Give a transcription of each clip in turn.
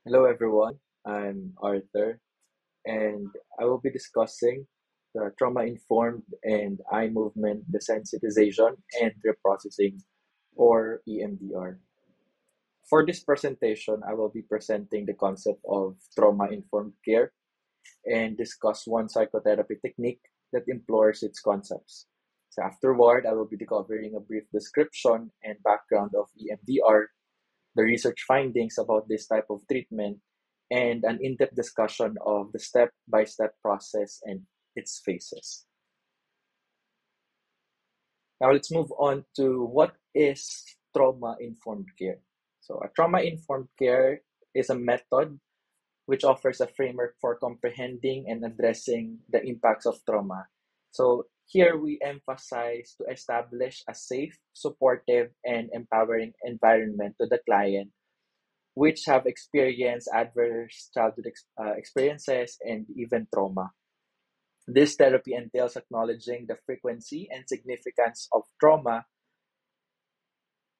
Hello, everyone. I'm Arthur, and I will be discussing the trauma informed and eye movement desensitization and reprocessing, or EMDR. For this presentation, I will be presenting the concept of trauma informed care and discuss one psychotherapy technique that implores its concepts. So, afterward, I will be covering a brief description and background of EMDR, the research findings about this type of treatment, and an in depth discussion of the step by step process and its phases. Now, let's move on to what is trauma informed care. So, a trauma informed care is a method which offers a framework for comprehending and addressing the impacts of trauma. So, here we emphasize to establish a safe, supportive, and empowering environment to the client which have experienced adverse childhood experiences and even trauma. This therapy entails acknowledging the frequency and significance of trauma,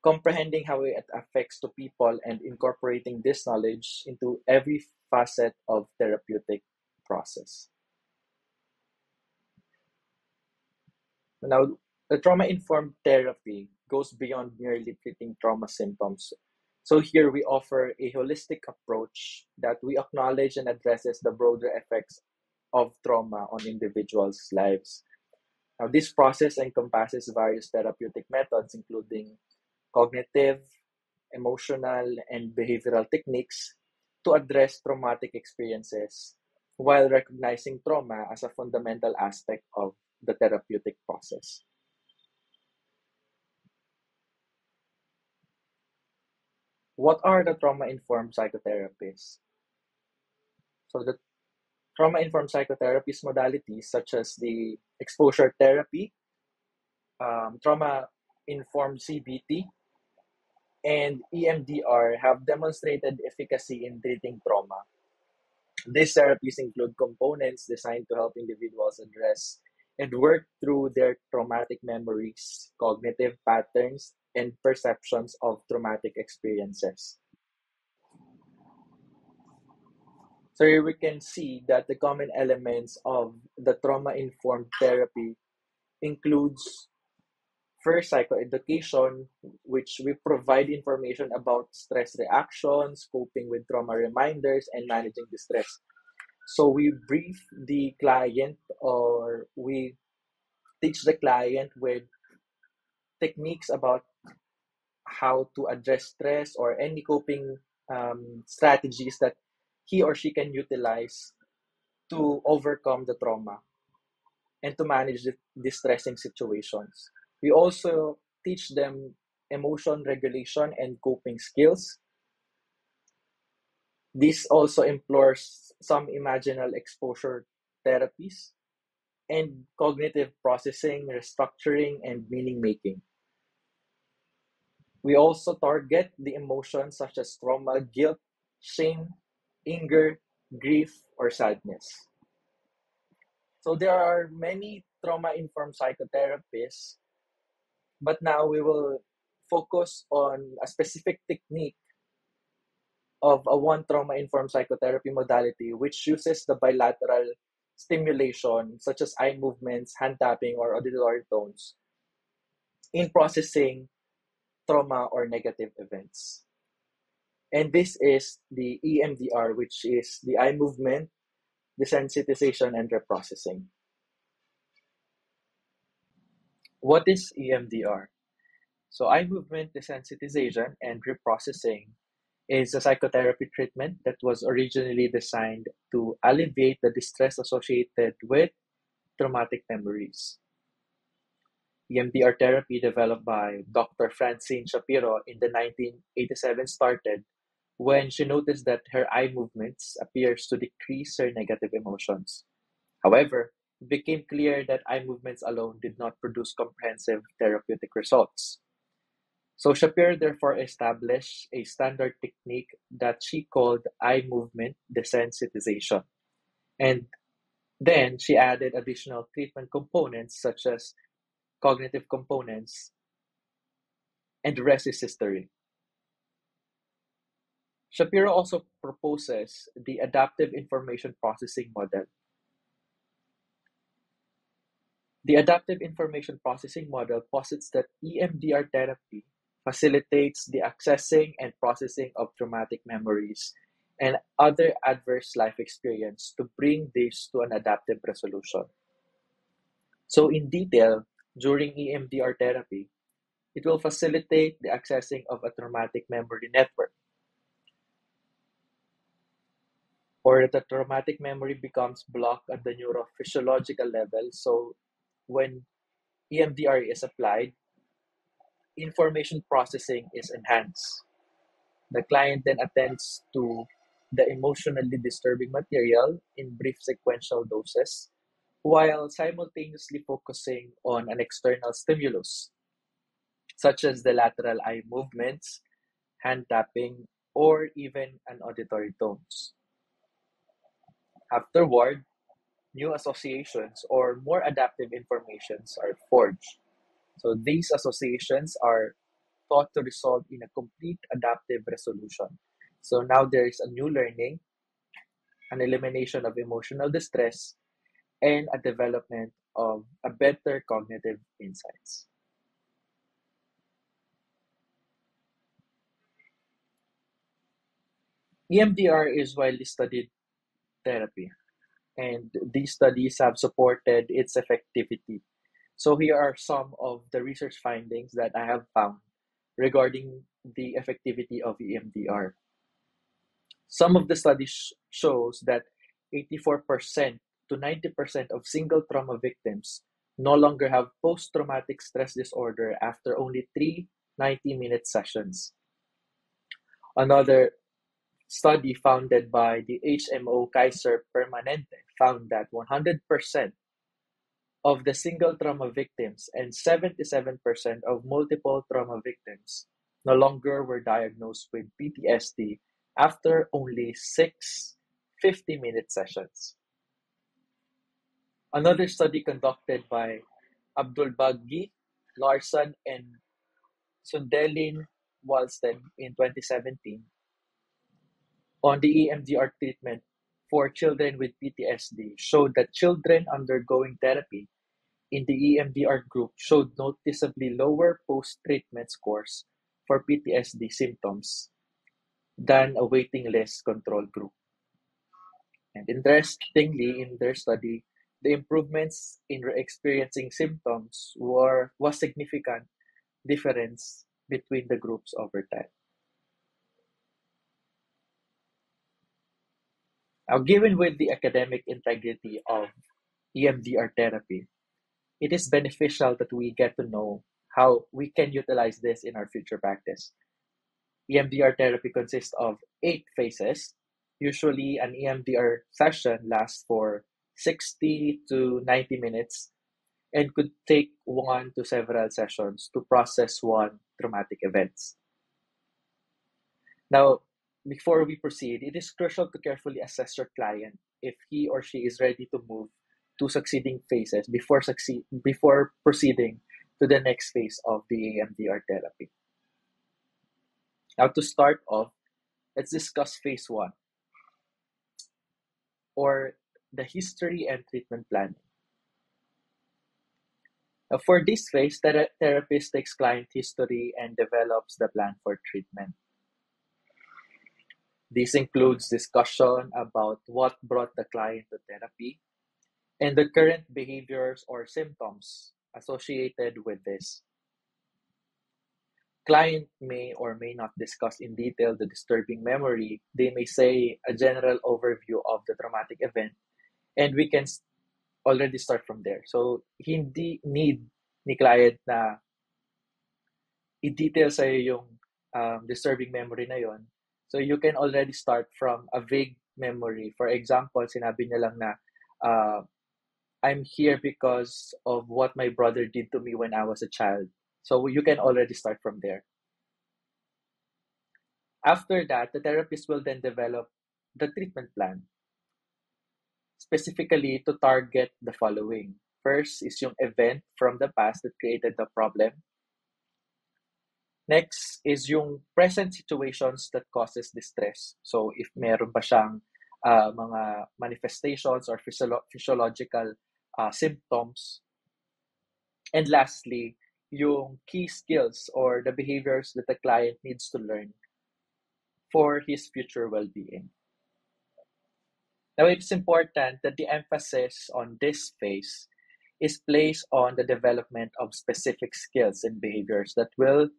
comprehending how it affects to people, and incorporating this knowledge into every facet of therapeutic process. Now, the trauma-informed therapy goes beyond merely treating trauma symptoms. So here we offer a holistic approach that we acknowledge and addresses the broader effects of trauma on individuals' lives. Now, this process encompasses various therapeutic methods, including cognitive, emotional, and behavioral techniques to address traumatic experiences while recognizing trauma as a fundamental aspect of the therapeutic process. What are the trauma informed psychotherapies? So, the trauma informed psychotherapies modalities, such as the exposure therapy, trauma informed CBT, and EMDR, have demonstrated efficacy in treating trauma. These therapies include components designed to help individuals address and work through their traumatic memories, cognitive patterns, and perceptions of traumatic experiences. So here we can see that the common elements of the trauma-informed therapy includes first psychoeducation, which we provide information about stress reactions, coping with trauma reminders, and managing distress. So we brief the client, or we teach the client with techniques about how to address stress or any coping strategies that he or she can utilize to overcome the trauma and to manage the distressing situations. We also teach them emotion regulation and coping skills. This also implores some imaginal exposure therapies and cognitive processing, restructuring, and meaning making. We also target the emotions such as trauma, guilt, shame, anger, grief, or sadness. So there are many trauma informed psychotherapists, but now we will focus on a specific technique of a one trauma informed psychotherapy modality, which uses the bilateral stimulation, such as eye movements, hand tapping, or auditory tones, in processing trauma or negative events. And this is the EMDR, which is the eye movement, desensitization, and reprocessing. What is EMDR? So, eye movement desensitization and reprocessing is a psychotherapy treatment that was originally designed to alleviate the distress associated with traumatic memories. EMDR therapy, developed by Dr. Francine Shapiro in the 1987, started when she noticed that her eye movements appears to decrease her negative emotions. However, it became clear that eye movements alone did not produce comprehensive therapeutic results. So Shapiro therefore established a standard technique that she called eye movement desensitization. And then she added additional treatment components such as cognitive components and the rest is history. Shapiro also proposes the adaptive information processing model. The adaptive information processing model posits that EMDR therapy facilitates the accessing and processing of traumatic memories and other adverse life experience to bring this to an adaptive resolution. So in detail, during EMDR therapy, it will facilitate the accessing of a traumatic memory network, or the traumatic memory becomes blocked at the neurophysiological level. So when EMDR is applied, information processing is enhanced. The client then attends to the emotionally disturbing material in brief sequential doses while simultaneously focusing on an external stimulus, such as the lateral eye movements, hand tapping, or even an auditory tones. Afterward, new associations or more adaptive informations are forged. So these associations are thought to result in a complete adaptive resolution. So now there is a new learning, an elimination of emotional distress, and a development of a better cognitive insights. EMDR is widely studied therapy, and these studies have supported its effectivity. So here are some of the research findings that I have found regarding the effectivity of EMDR. Some of the studies shows that 84% to 90% of single trauma victims no longer have post-traumatic stress disorder after only three 90-minute sessions. Another study founded by the HMO Kaiser Permanente found that 100% of the single trauma victims and 77% of multiple trauma victims no longer were diagnosed with PTSD after only six 50-minute sessions. Another study conducted by Abdulbaghi, Larson, and Sundelin Walsten in 2017 on the EMDR treatment for children with PTSD showed that children undergoing therapy in the EMDR group showed noticeably lower post-treatment scores for PTSD symptoms than a waiting list control group. And interestingly, in their study, the improvements in experiencing symptoms was significant difference between the groups over time. Now, given with the academic integrity of EMDR therapy, it is beneficial that we get to know how we can utilize this in our future practice. EMDR therapy consists of 8 phases. Usually, an EMDR session lasts for 60 to 90 minutes and could take one to several sessions to process one traumatic events. Now, before we proceed, it is crucial to carefully assess your client if he or she is ready to move to succeeding phases before proceeding to the next phase of the EMDR therapy. Now, to start off, let's discuss phase one, or the history and treatment planning. Now, for this phase, the therapist takes client history and develops the plan for treatment. This includes discussion about what brought the client to therapy and the current behaviors or symptoms associated with this. Client may or may not discuss in detail the disturbing memory. They may say a general overview of the traumatic event, and we can already start from there. So, hindi need ni client na i-detail sa'yo yung disturbing memory na yon. So, you can already start from a vague memory. For example, sinabi niya lang na, I'm here because of what my brother did to me when I was a child. So, you can already start from there. After that, the therapist will then develop the treatment plan, specifically to target the following. First is yung event from the past that created the problem. Next is yung present situations that causes distress. So if meron ba siyang mga manifestations or physiological symptoms. And lastly, yung key skills or the behaviors that the client needs to learn for his future well-being. Now, it's important that the emphasis on this phase is placed on the development of specific skills and behaviors that will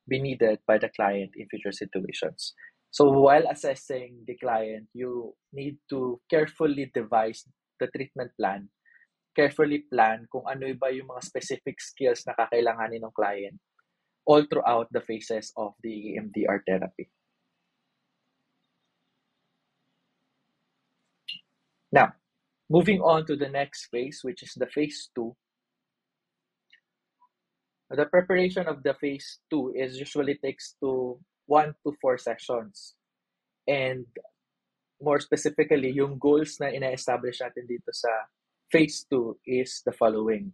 be needed by the client in future situations. So, while assessing the client, you need to carefully devise the treatment plan, carefully plan kung ano ba yung mga specific skills na kakailanganin ng client all throughout the phases of the EMDR therapy. Now, moving on to the next phase, which is the phase 2. The preparation of the phase 2 is usually takes to 1 to 4 sessions. And more specifically, yung goals na ina-establish natin dito sa phase 2 is the following.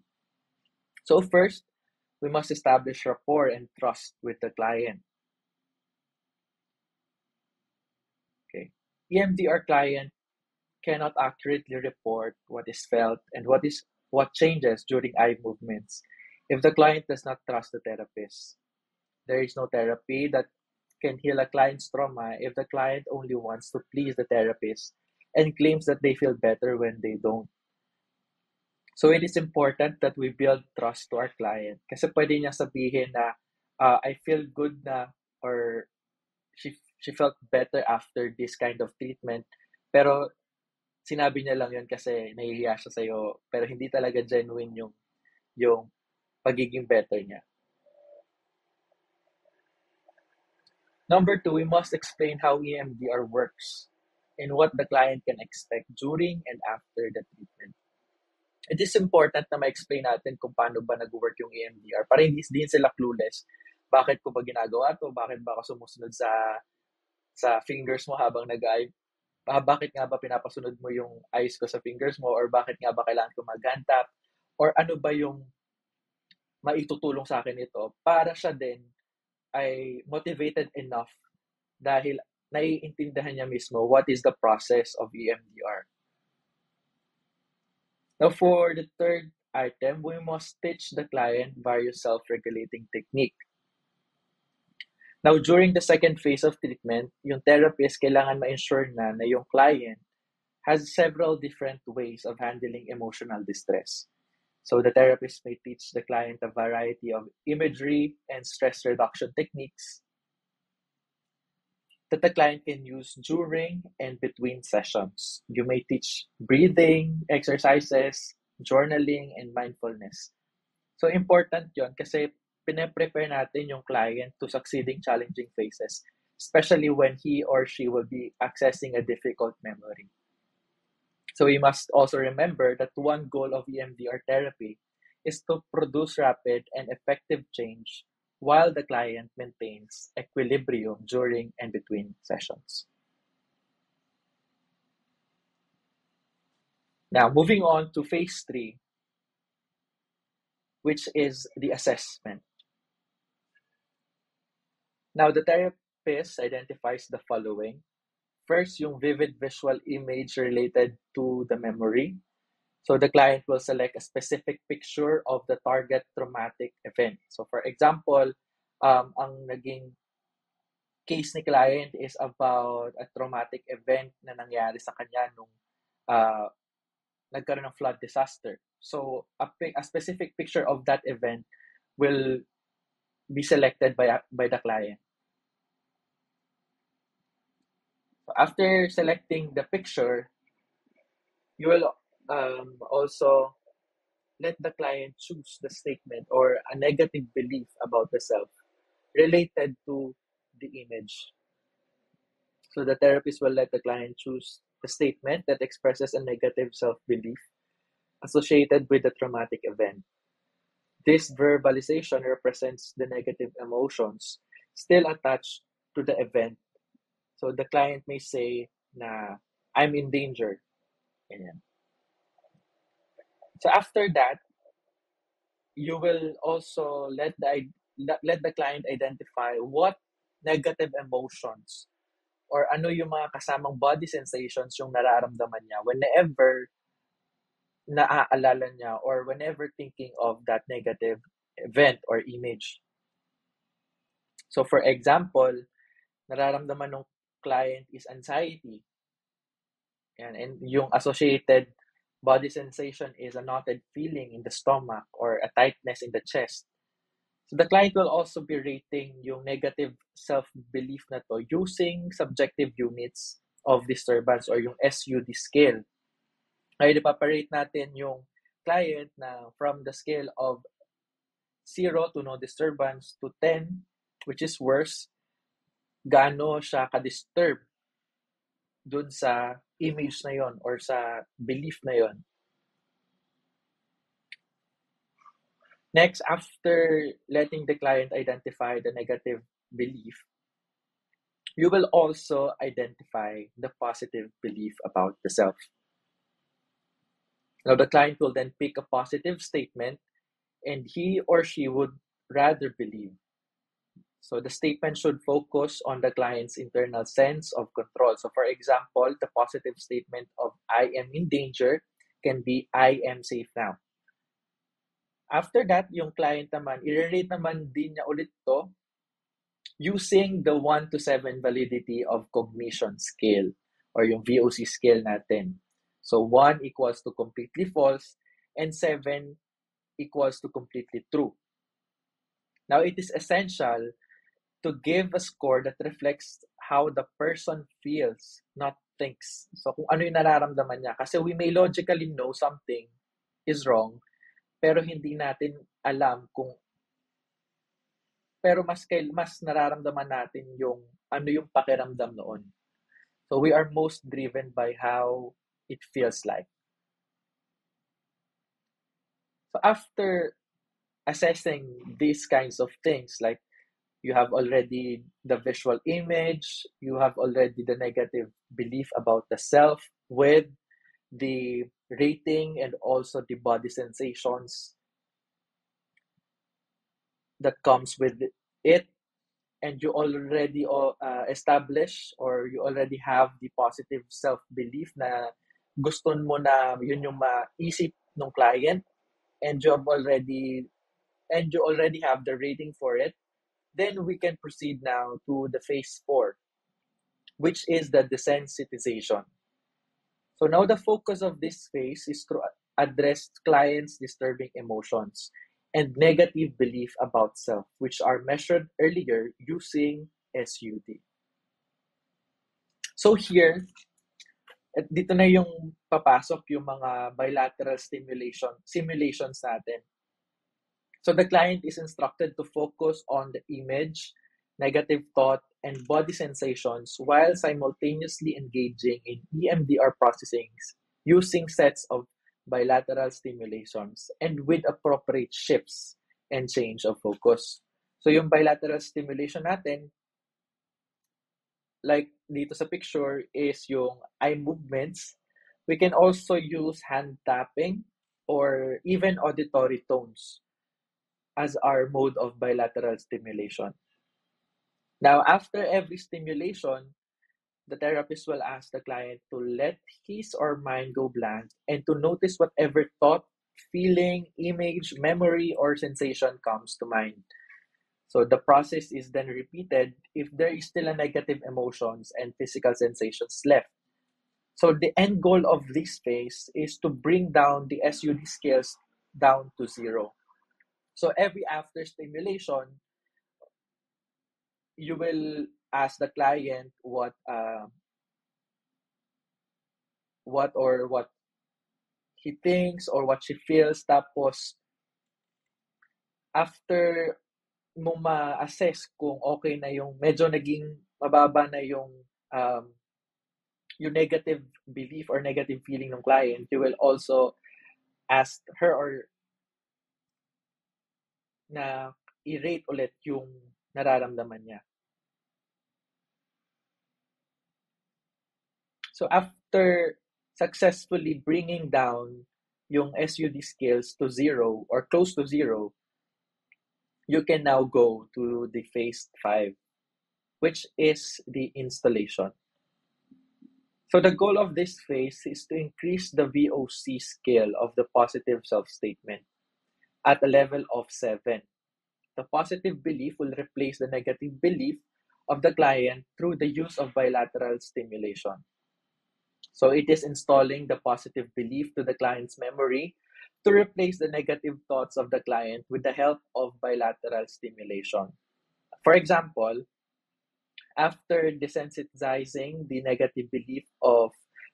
So first, we must establish rapport and trust with the client. Okay. EMDR client cannot accurately report what is felt and what changes during eye movements if the client does not trust the therapist. There is no therapy that can heal a client's trauma if the client only wants to please the therapist and claims that they feel better when they don't. So it is important that we build trust to our client kasi pwede niya sabihin na I feel good na or she felt better after this kind of treatment pero sinabi niya lang yun kasi nahihiya siya sa'yo pero hindi talaga genuine yung pagiging better niya. Number 2, we must explain how EMDR works and what the client can expect during and after the treatment. It is important na ma-explain natin kung paano ba nag-work yung EMDR para hindi din sila clueless. Bakit ko ba ginagawa to? Bakit ba ako sumusunod sa fingers mo habang nag-eye? Bakit nga ba pinapasunod mo yung eyes ko sa fingers mo? Or bakit nga ba kailangan ko mag-hand tap? Or ano ba yung maitutulong sa akin ito para siya din ay motivated enough dahil naiintindihan niya mismo what is the process of EMDR. Now, for the third item, we must teach the client various self-regulating technique. Now, during the second phase of treatment, yung therapist kailangan ma-ensure na yung client has several different ways of handling emotional distress. So the therapist may teach the client a variety of imagery and stress reduction techniques that the client can use during and between sessions. You may teach breathing exercises, journaling, and mindfulness. So important yon kasi pine-prepare natin yung client to succeeding challenging phases, especially when he or she will be accessing a difficult memory. So we must also remember that one goal of EMDR therapy is to produce rapid and effective change while the client maintains equilibrium during and between sessions. Now, moving on to phase 3, which is the assessment. Now, the therapist identifies the following. First, yung vivid visual image related to the memory. So the client will select a specific picture of the target traumatic event. So for example, ang naging case ni client is about a traumatic event na nangyari sa kanya nung nagkaroon ng flood disaster. So a specific picture of that event will be selected by the client. So after selecting the picture, you will also let the client choose the statement or a negative belief about the self related to the image. So the therapist will let the client choose a statement that expresses a negative self-belief associated with the traumatic event. This verbalization represents the negative emotions still attached to the event. So the client may say na, I'm in danger. Ganyan. So after that, you will also let let the client identify what negative emotions or ano yung mga kasamang body sensations yung nararamdaman niya whenever naaalala niya or whenever thinking of that negative event or image. So for example, nararamdaman ng client is anxiety. And yung associated body sensation is a knotted feeling in the stomach or a tightness in the chest. So the client will also be rating yung negative self-belief na to using subjective units of disturbance or yung SUD scale. Ay ipaparate natin yung client na from the scale of 0 to no disturbance to 10, which is worse, gaano siya ka-disturb dun sa image na yon or sa belief na yon. Next, after letting the client identify the negative belief, you will also identify the positive belief about the self. Now, the client will then pick a positive statement and he or she would rather believe. So the statement should focus on the client's internal sense of control. So for example, the positive statement of I am in danger can be I am safe now. After that, yung client naman, i-rate naman din niya ulit to using the 1 to 7 validity of cognition scale or yung VOC scale natin. So 1 equals to completely false and 7 equals to completely true. Now, it is essential to give a score that reflects how the person feels, not thinks. So kung ano yung nararamdaman niya. Kasi we may logically know something is wrong, pero hindi natin alam kung pero mas nararamdaman natin yung ano yung pakiramdam noon. So we are most driven by how it feels like. So after assessing these kinds of things, like you have already the visual image, you have already the negative belief about the self with the rating and also the body sensations that comes with it, and you already establish or you already have the positive self-belief na gusto mo na yun yung maisip ng client, and you already have the rating for it, then we can proceed now to the phase 4, which is the desensitization. So now the focus of this phase is to address clients' disturbing emotions and negative belief about self, which are measured earlier using SUD. So here, dito na yung papasok yung mga bilateral simulations natin. So the client is instructed to focus on the image, negative thought, and body sensations while simultaneously engaging in EMDR processing using sets of bilateral stimulations and with appropriate shifts and change of focus. So yung bilateral stimulation natin, like dito sa picture, is yung eye movements. We can also use hand tapping or even auditory tones as our mode of bilateral stimulation. Now, after every stimulation, the therapist will ask the client to let his or mind go blank and to notice whatever thought, feeling, image, memory, or sensation comes to mind. So the process is then repeated if there is still a negative emotions and physical sensations left. So the end goal of this phase is to bring down the SUD scales down to 0. So every after stimulation, you will ask the client what he thinks or what she feels, tapos after mo ma-assess kung okay na yung medyo naging mababa na yung negative belief or negative feeling ng client, you will also ask her or na i-rate ulit yung nararamdaman niya. So after successfully bringing down yung SUD scales to 0 or close to 0, you can now go to the phase 5, which is the installation. So the goal of this phase is to increase the VOC scale of the positive self-statement at a level of 7. The positive belief will replace the negative belief of the client through the use of bilateral stimulation. So it is installing the positive belief to the client's memory to replace the negative thoughts of the client with the help of bilateral stimulation. For example, after desensitizing the negative belief of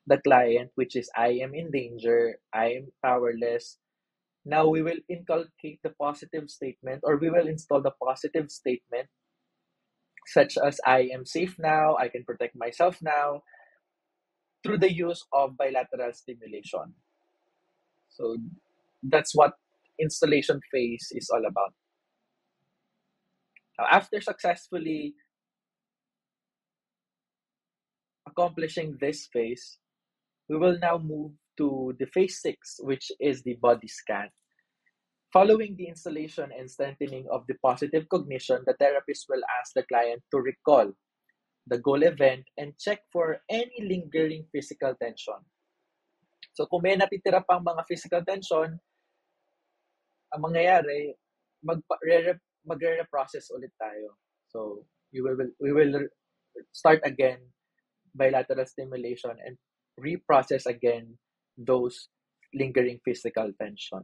the client, which is I am in danger, I am powerless, now we will inculcate the positive statement, or we will install the positive statement such as I am safe now, I can protect myself now, through the use of bilateral stimulation. So that's what installation phase is all about. Now, after successfully accomplishing this phase, we will now move to the phase 6, which is the body scan. Following the installation and strengthening of the positive cognition, the therapist will ask the client to recall the goal event and check for any lingering physical tension. So kung may natitira pang mga physical tension, ang mangyayari, magre-reprocess ulit tayo. So we will start again bilateral stimulation and reprocess again those lingering physical tension.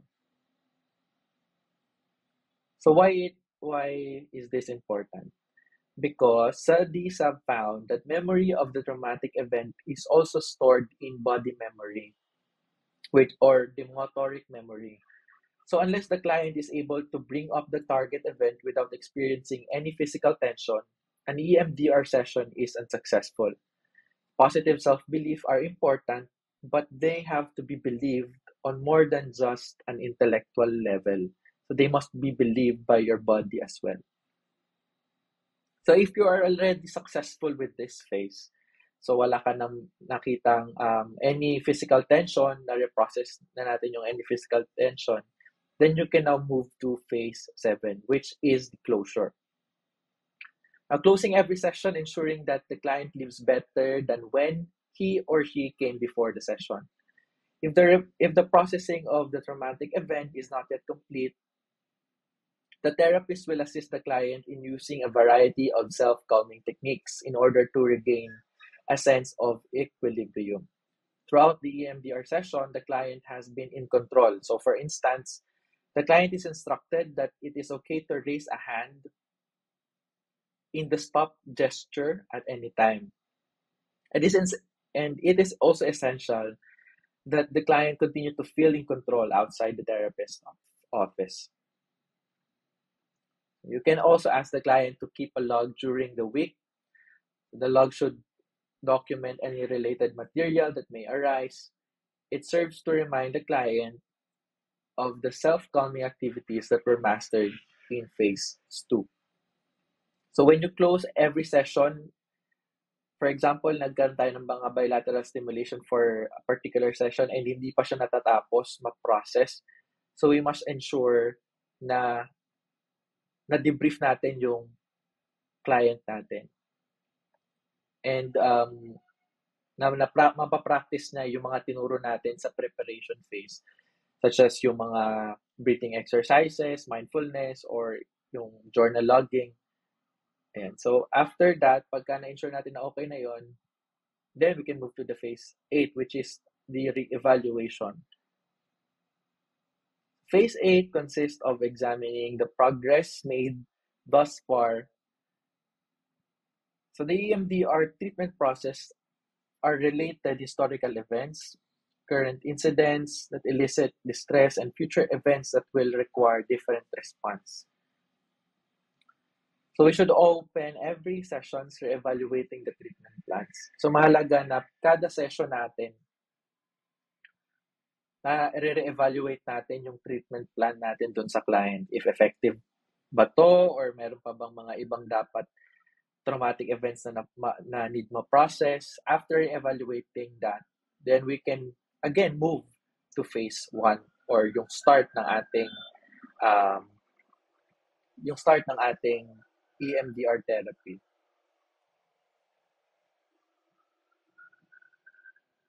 So why is this important? Because studies have found that memory of the traumatic event is also stored in body memory, or the motoric memory. So unless the client is able to bring up the target event without experiencing any physical tension, an EMDR session is unsuccessful. Positive self-belief are important, but they have to be believed on more than just an intellectual level. So they must be believed by your body as well. So if you are already successful with this phase, so wala ka nang nakitang any physical tension, na-reprocess na natin yung any physical tension, then you can now move to phase 7, which is the closure. Now, closing every session, ensuring that the client leaves better than when he or she came before the session. If the processing of the traumatic event is not yet complete, the therapist will assist the client in using a variety of self-calming techniques in order to regain a sense of equilibrium. Throughout the EMDR session, the client has been in control. So, for instance, the client is instructed that it is okay to raise a hand in the stop gesture at any time. And it is also essential that the client continue to feel in control outside the therapist's office. You can also ask the client to keep a log during the week. The log should document any related material that may arise. It serves to remind the client of the self-calming activities that were mastered in phase 2. So when you close every session, for example, nagkaroon tayo ng mga bilateral stimulation for a particular session and hindi pa siya natatapos mag-process. So we must ensure na na-debrief natin yung client natin. And mapapractice na yung mga tinuro natin sa preparation phase, such as yung mga breathing exercises, mindfulness, or yung journal logging. Ayan. So after that, pagka na-ensure natin na okay na yon, then we can move to the phase 8, which is the re-evaluation. Phase 8 consists of examining the progress made thus far. So the EMDR treatment process are related historical events, current incidents that elicit distress, and future events that will require different response. So we should open every sessions re-evaluating the treatment plans. So mahalaga na kada session natin, na re-evaluate natin yung treatment plan natin dun sa client. If effective ba to, or meron pa bang mga ibang dapat traumatic events na need ma-process. After evaluating that, then we can again move to phase 1, or yung start ng ating yung start ng ating EMDR therapy.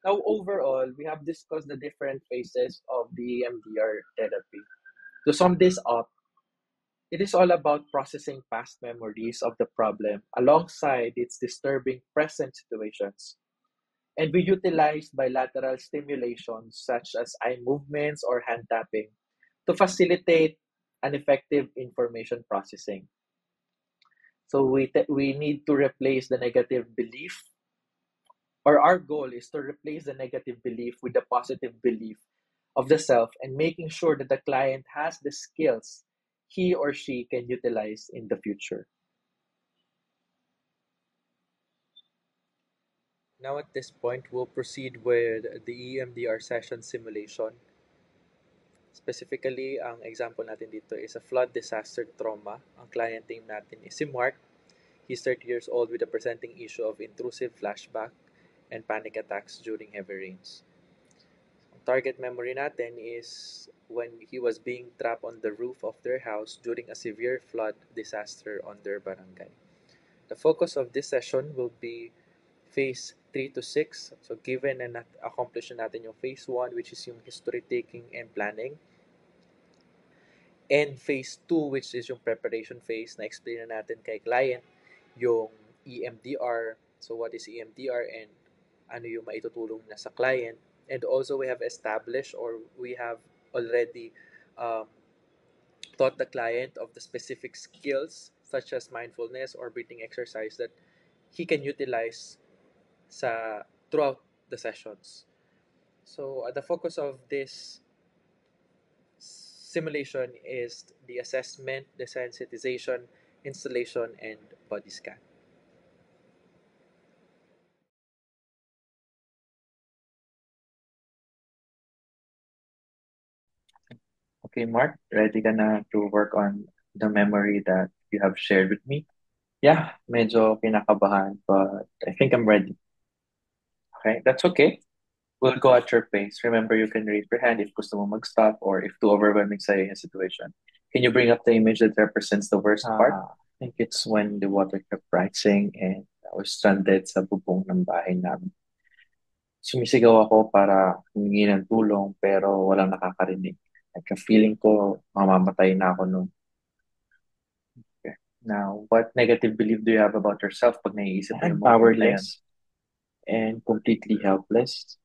Now, overall, we have discussed the different phases of the EMDR therapy. To sum this up, it is all about processing past memories of the problem alongside its disturbing present situations. And we utilize bilateral stimulations such as eye movements or hand tapping to facilitate an effective information processing. So we need to replace the negative belief, or our goal is to replace the negative belief with the positive belief of the self and making sure that the client has the skills he or she can utilize in the future. Now at this point, we'll proceed with the EMDR session simulation. Specifically, ang example natin dito is a flood disaster trauma. Ang client name natin is si Mark. He's 30 years old with a presenting issue of intrusive flashback and panic attacks during heavy rains. Ang target memory natin is when he was being trapped on the roof of their house during a severe flood disaster on their barangay. The focus of this session will be phase 3 to 6. So given na accomplish na natin yung phase 1, which is yung history taking and planning, and phase 2, which is yung preparation phase, na explain na natin kay client yung EMDR. So what is EMDR and ano yung maitutulong na sa client. And also we have established, or we have already um, taught the client of the specific skills such as mindfulness or breathing exercise that he can utilize sa throughout the sessions. So the focus of this simulation is the assessment, the sensitization, installation, and body scan. Okay, Mark, ready ka na to work on the memory that you have shared with me? Yeah, medyo kinakabahan, but I think I'm ready. Okay, that's okay. We'll go at your pace. Remember, you can raise your hand if gusto mo mag-stop or if too overwhelming sa'yo yung situation. Can you bring up the image that represents the worst part? I think it's when the water kept rising and I was stranded sa bubong ng bahay namin. Sumisigaw ako para humingi ng tulong pero walang nakakarinig. Like, feeling ko mamamatay na ako noon. Okay. Now, what negative belief do you have about yourself pag naiisip mo yung powerless and completely helpless?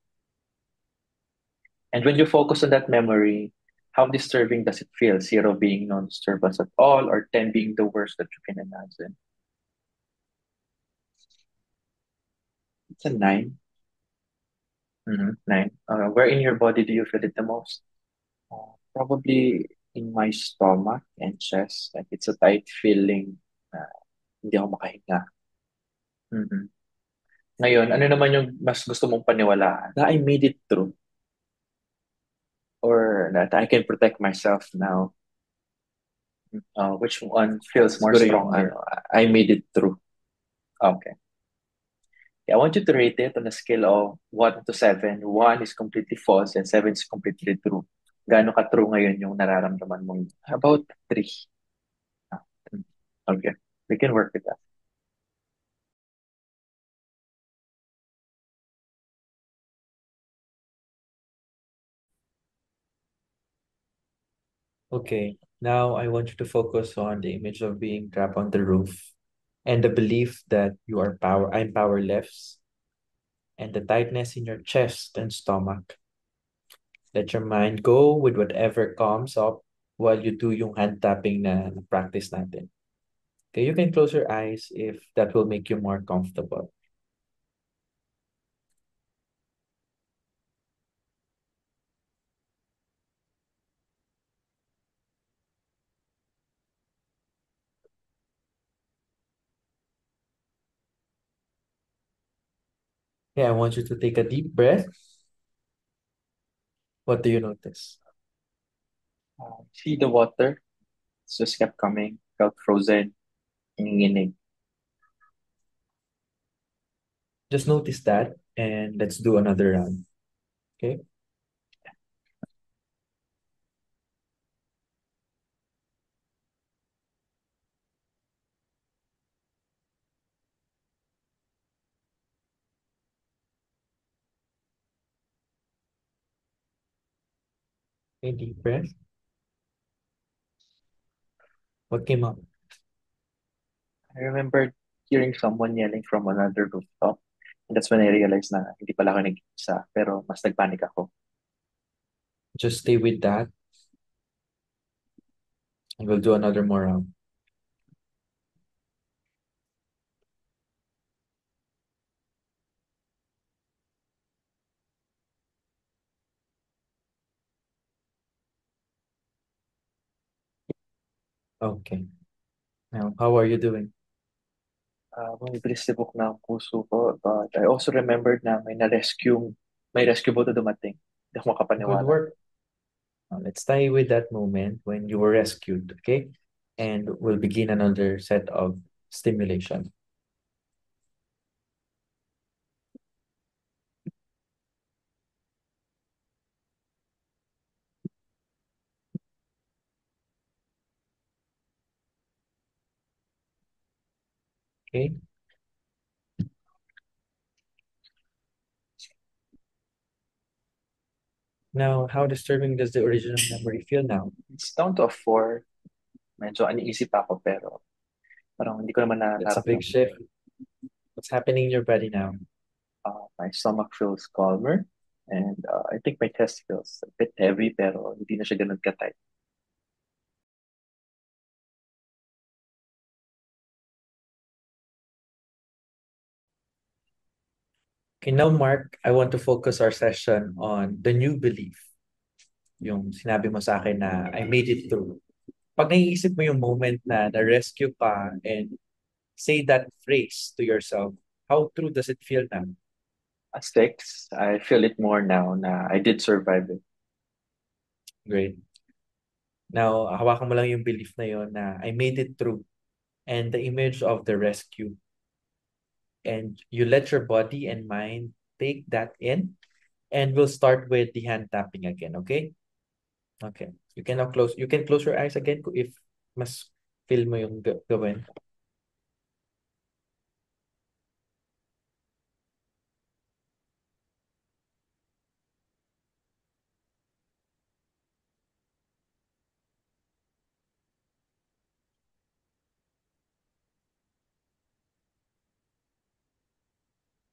And when you focus on that memory, how disturbing does it feel? 0 being no disturbance at all, or 10 being the worst that you can imagine? It's a 9. 9. Where in your body do you feel it the most? Probably in my stomach and chest. Like it's a tight feeling na hindi ako makahinga. Mhm. Ngayon, ano naman yung mas gusto mong paniwalaan? Na I made it through or that I can protect myself now. Which one feels more Siguro yung stronger? I made it through. Okay. Yeah, I want you to rate it on a scale of 1 to 7. 1 is completely false and 7 is completely true. Gaano ka true ngayon yung nararamdaman mo? About 3. Ah, Okay, we can work with that. Okay, now I want you to focus on the image of being trapped on the roof and the belief that I'm powerless, and the tightness in your chest and stomach. Let your mind go with whatever comes up while you do yung hand tapping na practice natin. Okay, you can close your eyes if that will make you more comfortable. Yeah, I want you to take a deep breath. What do you notice? See the water. It just kept coming, felt frozen, nanginginig. Just notice that and let's do another round. Okay? Okay, deep breath. What came up? I remember hearing someone yelling from another rooftop. And that's when I realized na hindi pala ako nag-isa, pero mas nagpanik ako. Just stay with that, and we'll do another more round. Okay. Now, how are you doing? Bumibilis tibok na ang puso ko. But I also remembered na may rescue boat na dumating. Hindi ako Good makapaniwala. work. Now, let's stay with that moment when you were rescued, okay? And we'll begin another set of stimulation. Okay. Now, how disturbing does the original memory feel now? It's down to a 4. Medyo aniisip ako, pero parang hindi ko naman That's a big nararamdaman. shift. What's happening in your body now? My stomach feels calmer. And I think my chest feels a bit heavy, pero hindi na siya ganun ka-tight. Okay, now, Mark, I want to focus our session on the new belief. Yung sinabi mo sa akin na I made it through. Pag naiisip mo yung moment na na-rescue ka and say that phrase to yourself, how true does it feel now? Sticks, I feel it more now na I did survive it. Great. Now, hawakan mo lang yung belief na yon na I made it through and the image of the rescue. And you let your body and mind take that in. And we'll start with the hand tapping again, okay? Okay. You can close your eyes again if mas feel mo yung gawin.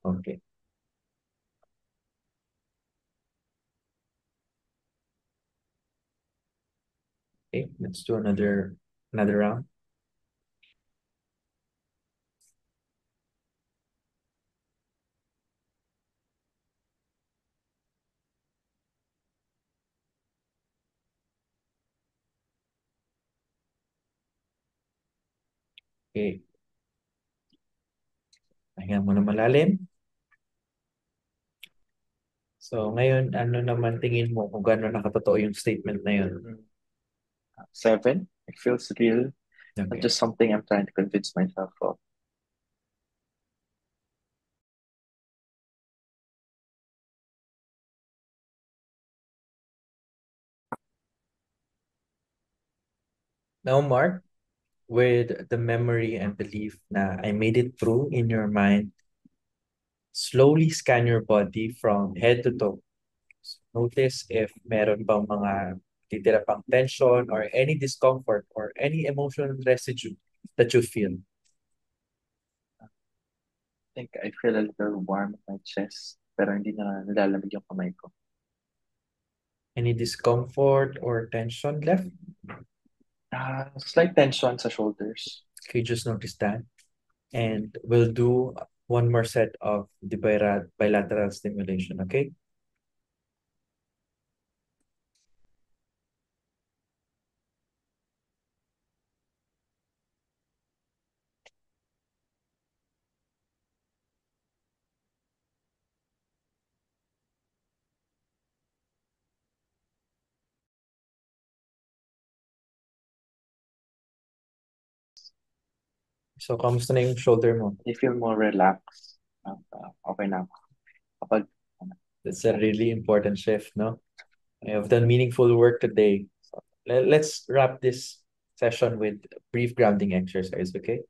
Okay. Okay, let's do another round. Okay. Pahinga mo na malalim. So, ngayon, ano naman tingin mo kung gaano nakatotoo yung statement na yun? 7, it feels real, not Okay. just something I'm trying to convince myself of. Now, Mark, with the memory and belief na I made it through in your mind, slowly scan your body from head to toe. Notice if meron bang mga titira pang tension or any discomfort or any emotional residue that you feel. I think I feel a little warm in my chest, pero hindi na nilalamig yung kamay ko. Any discomfort or tension left? Slight tension sa shoulders. Okay, just notice that. And we'll do one more set of the bilateral stimulation, okay? So, kamusta na yung shoulder mo? I feel more relaxed. Okay na ako. Kapag, ano, That's a really important shift, no? I have done meaningful work today. So, let's wrap this session with brief grounding exercise, okay?